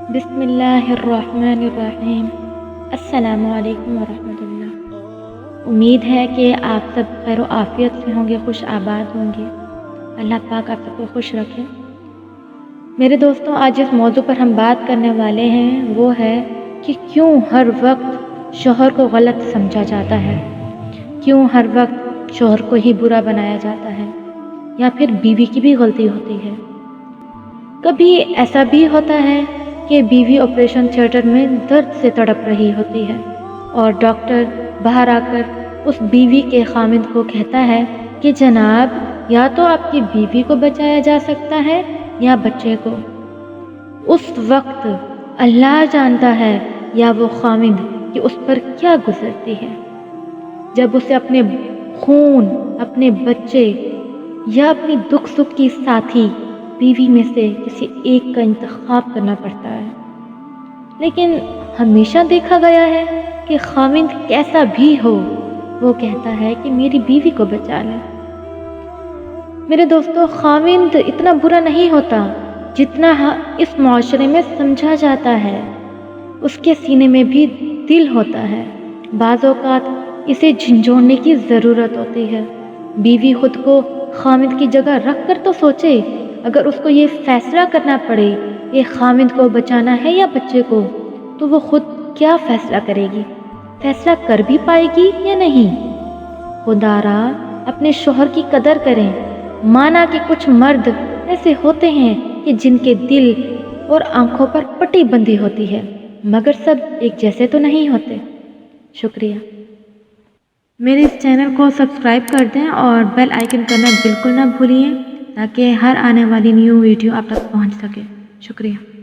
بسم اللہ الرحمن الرحیم۔ السلام علیکم ورحمۃ اللہ۔ امید ہے کہ آپ سب خیر و عافیت سے ہوں گے، خوش آباد ہوں گے۔ اللہ پاک آپ سب کو خوش رکھے۔ میرے دوستوں، آج جس موضوع پر ہم بات کرنے والے ہیں وہ ہے کہ کیوں ہر وقت شوہر کو غلط سمجھا جاتا ہے، کیوں ہر وقت شوہر کو ہی برا بنایا جاتا ہے، یا پھر بیوی کی بھی غلطی ہوتی ہے۔ کبھی ایسا بھی ہوتا ہے کہ بیوی آپریشن تھیٹر میں درد سے تڑپ رہی ہوتی ہے اور ڈاکٹر باہر آ کر اس بیوی کے خامند کو کہتا ہے کہ جناب، یا تو آپ کی بیوی کو بچایا جا سکتا ہے یا بچے کو۔ اس وقت اللہ جانتا ہے یا وہ خامند کہ اس پر کیا گزرتی ہے جب اسے اپنے خون، اپنے بچے یا اپنی دکھ سکھ کی ساتھی بیوی میں سے کسی ایک کا انتخاب کرنا پڑتا ہے۔ لیکن ہمیشہ دیکھا گیا ہے کہ خامند کیسا بھی ہو، وہ کہتا ہے کہ میری بیوی کو بچا لے۔ میرے دوستو، خامند اتنا برا نہیں ہوتا جتنا اس معاشرے میں سمجھا جاتا ہے۔ اس کے سینے میں بھی دل ہوتا ہے۔ بعض اوقات اسے جھنجھوڑنے کی ضرورت ہوتی ہے۔ بیوی خود کو خامند کی جگہ رکھ کر تو سوچے، اگر اس کو یہ فیصلہ کرنا پڑے کہ خامند کو بچانا ہے یا بچے کو، تو وہ خود کیا فیصلہ کرے گی؟ فیصلہ کر بھی پائے گی یا نہیں؟ خدا را اپنے شوہر کی قدر کریں۔ مانا کہ کچھ مرد ایسے ہوتے ہیں کہ جن کے دل اور آنکھوں پر پٹی بندھی ہوتی ہے، مگر سب ایک جیسے تو نہیں ہوتے۔ شکریہ۔ میرے اس چینل کو سبسکرائب کر دیں اور بیل آئیکن کرنا بالکل نہ بھولیے تاکہ ہر آنے والی نیو ویڈیو آپ تک پہنچ سکے۔ شکریہ۔